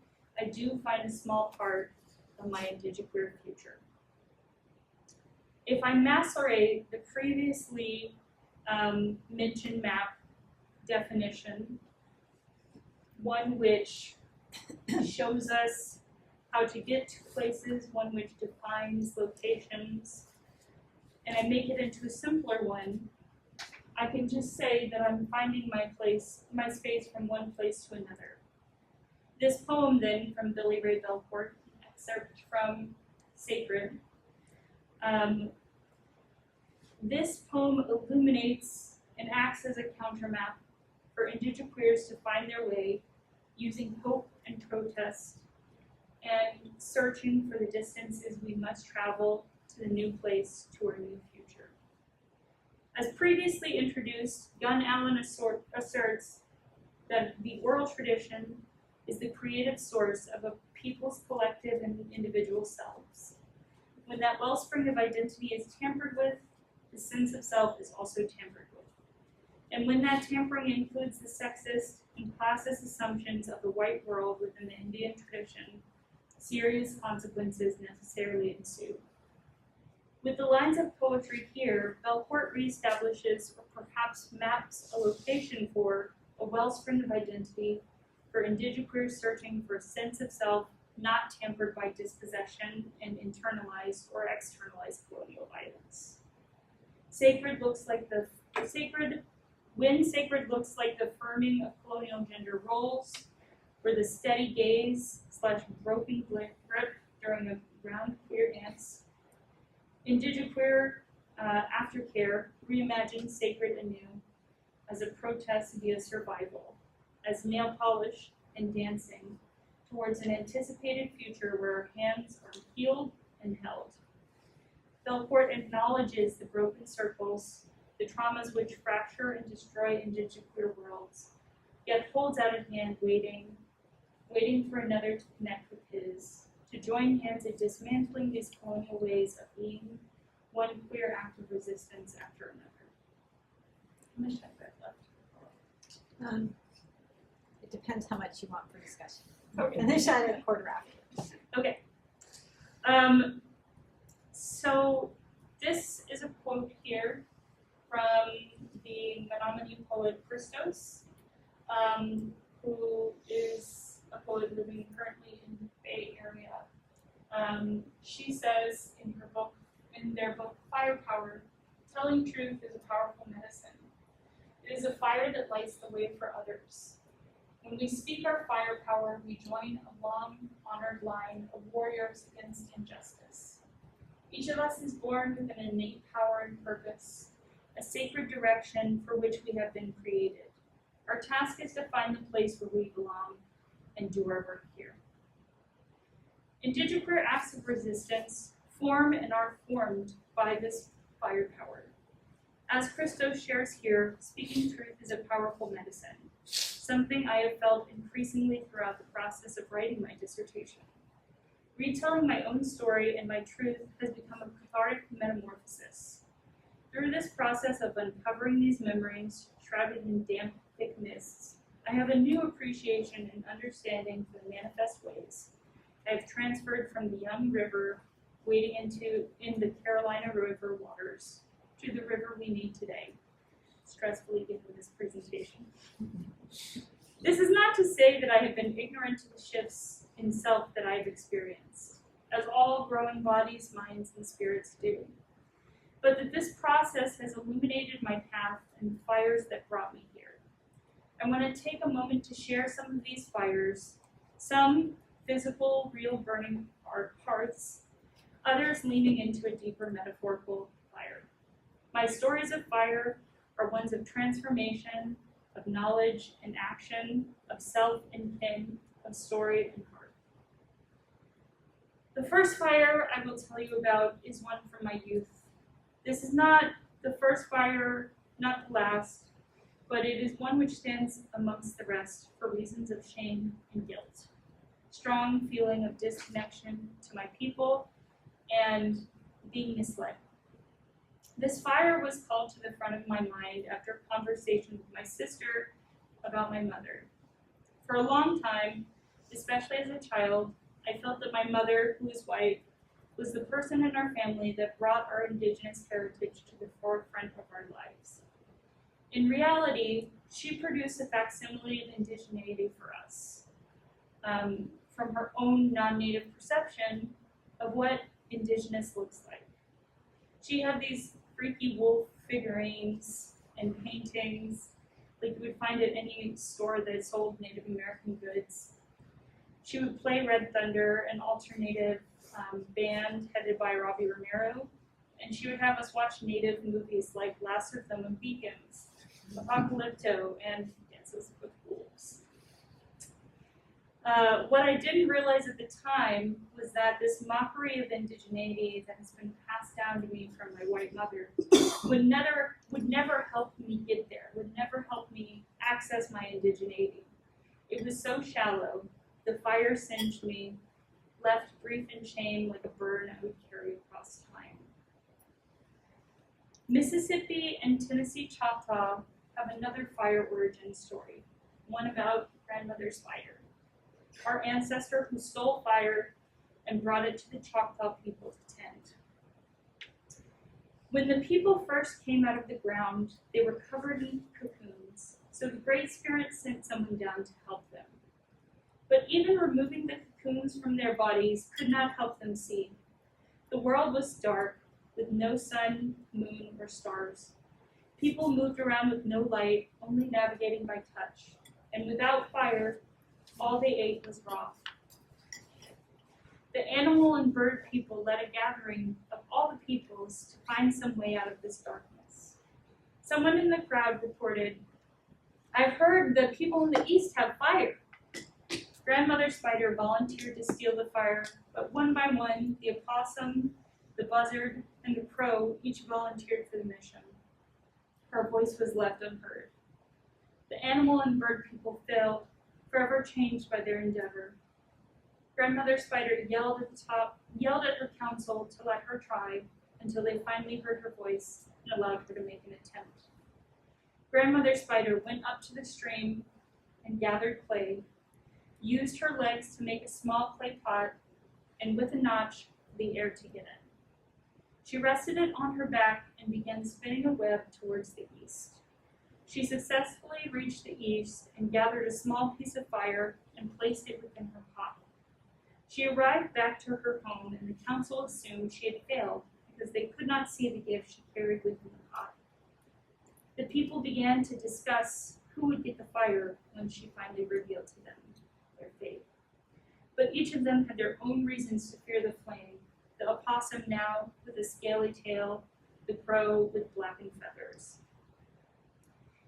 I do find a small part of my Indigiqueer future. If I macerate the previously mentioned map definition, one which shows us how to get to places, one which defines locations, and I make it into a simpler one, I can just say that I'm finding my space from one place to another. This poem then from Billy Ray Belcourt, excerpt from Sacred. This poem illuminates and acts as a countermap for Indigiqueers to find their way using hope and protest and searching for the distances we must travel to the new place, to our new future. As previously introduced, Gunn Allen asserts that the oral tradition is the creative source of a people's collective and individual selves. When that wellspring of identity is tampered with, the sense of self is also tampered with. And when that tampering includes the sexist and classist assumptions of the white world within the Indian tradition, serious consequences necessarily ensue. With the lines of poetry here, Belcourt reestablishes or perhaps maps a location for a wellspring of identity for Indigiqueers searching for a sense of self not tampered by dispossession and internalized or externalized colonial violence. When sacred looks like the firming of colonial gender roles, or the steady gaze / groping grip during a round queer dance, Indigiqueer Aftercare reimagines sacred anew as a protest via survival, as nail polish and dancing towards an anticipated future where our hands are healed and held. Belcourt acknowledges the broken circles, the traumas which fracture and destroy Indigiqueer worlds, yet holds out a hand waiting for another to connect with his, to join hands in dismantling these colonial ways of being one queer act of resistance after another. How much time do I have left? It depends how much you want for discussion. Okay. And then shot at a quarter after. Okay. So this is a quote here from the Mānoa poet Christos, who is a poet living currently in the Bay Area. She says in their book Firepower, telling truth is a powerful medicine. It is a fire that lights the way for others. When we speak our firepower, we join a long, honored line of warriors against injustice. Each of us is born with an innate power and purpose, a sacred direction for which we have been created. Our task is to find the place where we belong and do our work here. Indigiqueer acts of resistance form and are formed by this firepower. As Christos shares here, speaking truth is a powerful medicine, something I have felt increasingly throughout the process of writing my dissertation. Retelling my own story and my truth has become a cathartic metamorphosis. Through this process of uncovering these memories, shrouded in damp, thick mists, I have a new appreciation and understanding for the manifest ways I have transferred from the young river wading in the Carolina River waters to the river we need today. Stressfully given this presentation. This is not to say that I have been ignorant to the shifts in self that I have experienced, as all growing bodies, minds, and spirits do, but that this process has illuminated my path and the fires that brought me here. I want to take a moment to share some of these fires, some physical, real burning hearths, others leaning into a deeper metaphorical fire. My stories of fire are ones of transformation, of knowledge and action, of self and kin, of story and heart. The first fire I will tell you about is one from my youth. This is not the first fire, not the last, but it is one which stands amongst the rest for reasons of shame and guilt. Strong feeling of disconnection to my people and being misled. This fire was called to the front of my mind after a conversation with my sister about my mother. For a long time, especially as a child, I felt that my mother, who is white, was the person in our family that brought our Indigenous heritage to the forefront of our lives. In reality, she produced a facsimile of indigeneity for us, from her own non-native perception of what Indigenous looks like. She had these freaky wolf figurines and paintings like you would find at any store that sold Native American goods. She would play Red Thunder, an alternative band headed by Robbie Romero, and she would have us watch Native movies like Last of the Mohicans, Apocalypto, and Dances with Wolves. What I didn't realize at the time was that this mockery of indigeneity that has been passed down to me from my white mother would never help me get there, would never help me access my indigeneity. It was so shallow, the fire singed me, left grief and shame like a burden I would carry across time. Mississippi and Tennessee Chahta have another fire origin story, one about grandmother spider, our ancestor who stole fire and brought it to the Choctaw people to tend. When the people first came out of the ground, they were covered in cocoons, so the Great Spirit sent someone down to help them. But even removing the cocoons from their bodies could not help them see. The world was dark, with no sun, moon, or stars. People moved around with no light, only navigating by touch. And without fire, all they ate was raw. The animal and bird people led a gathering of all the peoples to find some way out of this darkness. Someone in the crowd reported, "I've heard the people in the east have fire." Grandmother Spider volunteered to steal the fire, but one by one, the opossum, the buzzard, and the crow each volunteered for the mission. Her voice was left unheard. The animal and bird people failed, forever changed by their endeavor. Grandmother Spider yelled at her council to let her try until they finally heard her voice and allowed her to make an attempt. Grandmother Spider went up to the stream and gathered clay, used her legs to make a small clay pot, and with a notch, the air to get in. She rested it on her back and began spinning a web towards the east. She successfully reached the east and gathered a small piece of fire and placed it within her pot. She arrived back to her home, and the council assumed she had failed because they could not see the gift she carried within the pot. The people began to discuss who would get the fire when she finally revealed to them their fate. But each of them had their own reasons to fear the flame, the opossum now with a scaly tail, the crow with blackened feathers.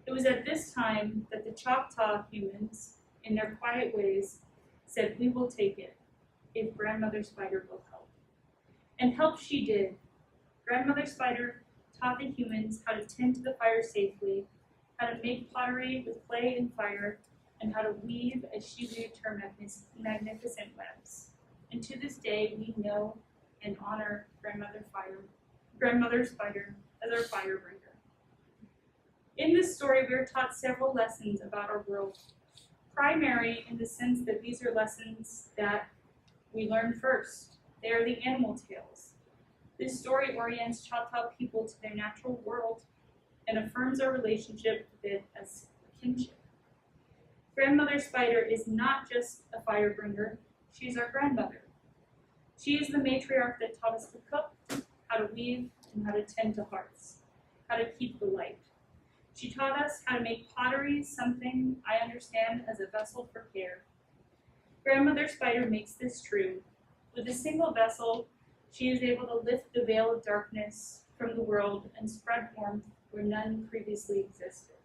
It was at this time that the Choctaw humans, in their quiet ways, said, "We will take it, if Grandmother Spider will help." And help she did. Grandmother Spider taught the humans how to tend to the fire safely, how to make pottery with clay and fire, and how to weave as she weaved her magnificent webs. And to this day, we know and honor Grandmother Spider as our fire bringer. In this story, we are taught several lessons about our world. Primary in the sense that these are lessons that we learn first. They are the animal tales. This story orients Choctaw people to their natural world and affirms our relationship with it as a kinship. Grandmother Spider is not just a fire bringer, she's our grandmother. She is the matriarch that taught us to cook, how to weave, and how to tend to hearts, how to keep the light. She taught us how to make pottery, something I understand as a vessel for care. Grandmother Spider makes this true. With a single vessel, she is able to lift the veil of darkness from the world and spread warmth where none previously existed.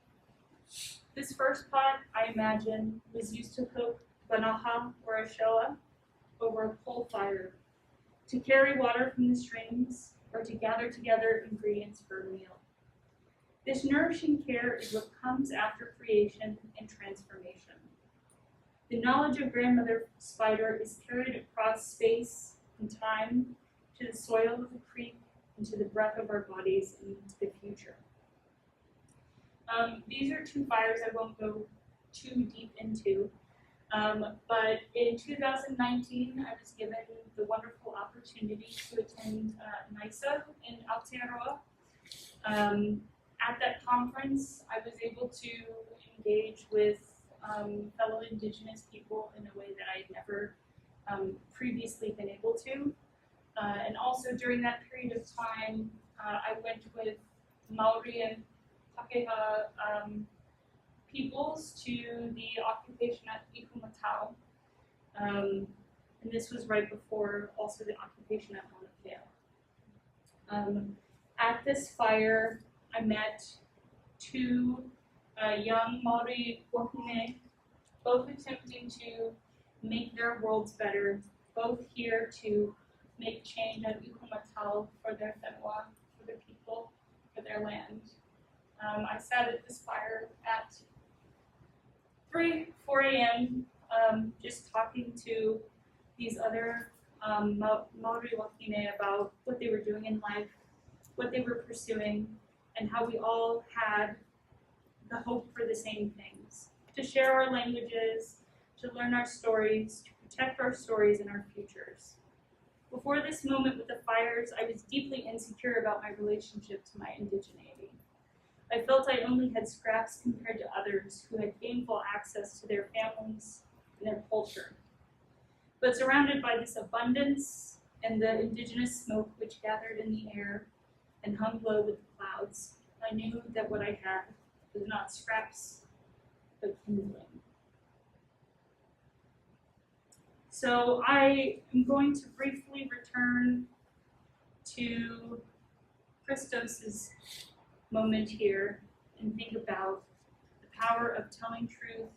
This first pot, I imagine, was used to cook banaha or a shoa over a coal fire, to carry water from the streams, or to gather together ingredients for a meal. This nourishing care is what comes after creation and transformation. The knowledge of Grandmother Spider is carried across space and time to the soil of the creek and to the breath of our bodies and into the future. These are two fires I won't go too deep into, but in 2019 I was given the wonderful opportunity to attend NISA in Aotearoa. At that conference, I was able to engage with fellow Indigenous people in a way that I had never previously been able to. And also during that period of time, I went with Maori and Pakeha peoples to the occupation at Ikumatau. And this was right before also the occupation at Mānoa. At this fire, I met two young Maori wahine, both attempting to make their worlds better, both here to make change at Ikumatau for their whenua, for their people, for their land. I sat at this fire at 4 a.m. Just talking to these other Maori wahine about what they were doing in life, what they were pursuing, and how we all had the hope for the same things, to share our languages, to learn our stories, to protect our stories and our futures. Before this moment with the fires, I was deeply insecure about my relationship to my indigeneity. I felt I only had scraps compared to others who had gainful access to their families and their culture. But surrounded by this abundance and the indigenous smoke which gathered in the air and hung low with the clouds, I knew that what I had was not scraps, but kindling. So I am going to briefly return to Christos's moment here and think about the power of telling truth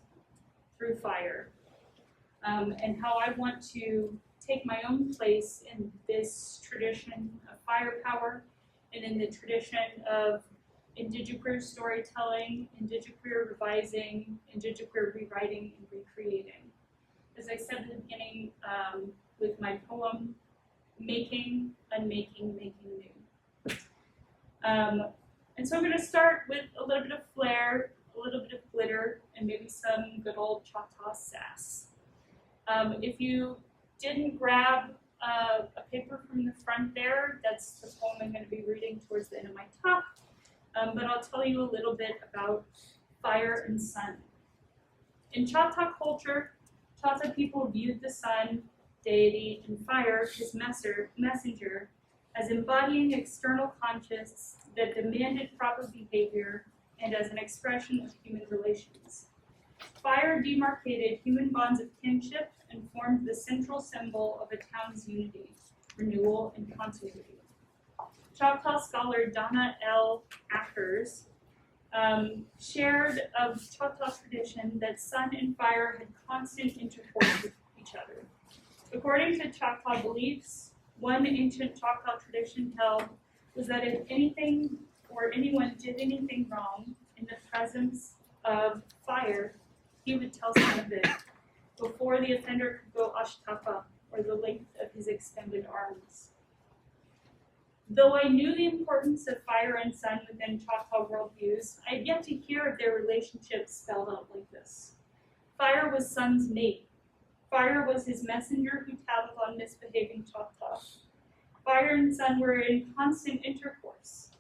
through fire, and how I want to take my own place in this tradition of fire power and in the tradition of Indigiqueer storytelling, Indigiqueer revising, Indigiqueer rewriting and recreating. As I said at the beginning, with my poem, Making, Unmaking, Making New. And so I'm going to start with a little bit of flair, a little bit of glitter, and maybe some good old Chahta sass. If you didn't grab a paper from the front there, that's the poem I'm going to be reading towards the end of my talk. But I'll tell you a little bit about fire and sun. In Chahta culture, Chahta people viewed the sun, deity, and fire, his messenger, as embodying external conscience that demanded proper behavior and as an expression of human relations. Fire demarcated human bonds of kinship and formed the central symbol of a town's unity, renewal, and continuity. Choctaw scholar Donna L. Ackers shared of Choctaw tradition that sun and fire had constant intercourse with each other. According to Choctaw beliefs, one ancient Choctaw tradition held was that if anything or anyone did anything wrong in the presence of fire, he would tell sun of it before the offender could go ashtapa, or the length of his extended arms. Though I knew the importance of fire and sun within Choctaw worldviews, I had yet to hear of their relationship spelled out like this. Fire was sun's mate. Fire was his messenger who tattled on misbehaving Choctaw. Fire and sun were in constant intercourse.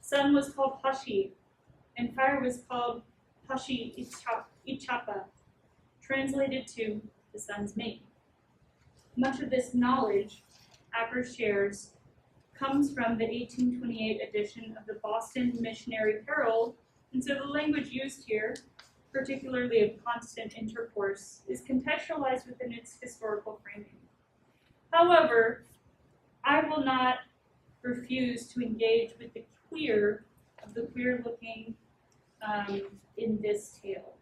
Sun was called Hashi, and fire was called Hashi Ichapa, translated to the sun's mate. Much of this knowledge, Acker shares, comes from the 1828 edition of the Boston Missionary Herald, and so the language used here, particularly of constant intercourse, is contextualized within its historical framing. However, I will not refuse to engage with the queer of the queer-looking in this tale.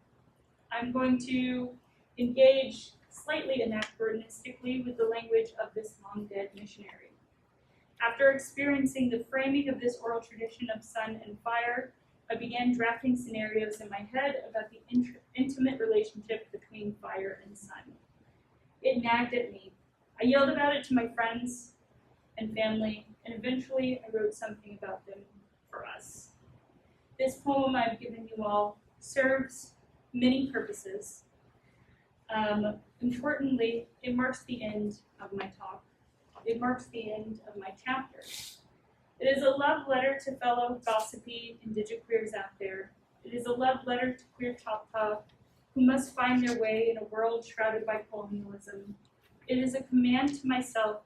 I'm going to engage slightly anachronistically with the language of this long-dead missionary. After experiencing the framing of this oral tradition of sun and fire, I began drafting scenarios in my head about the intimate relationship between fire and sun. It nagged at me. I yelled about it to my friends and family, and eventually I wrote something about them for us. This poem I've given you all serves many purposes. Importantly, it marks the end of my talk. It marks the end of my chapter. It is a love letter to fellow gossipy Indigiqueers out there. It is a love letter to queer Choctaw who must find their way in a world shrouded by colonialism. It is a command to myself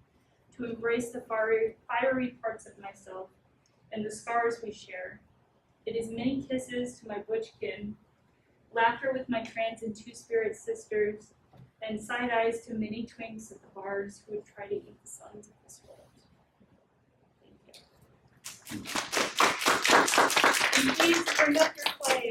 to embrace the fiery parts of myself and the scars we share. It is many kisses to my butch kin, laughter with my trans and two-spirit sisters, and side eyes to many twinks at the bars who would try to eat the sons of this world. Thank you. And please bring up your clay.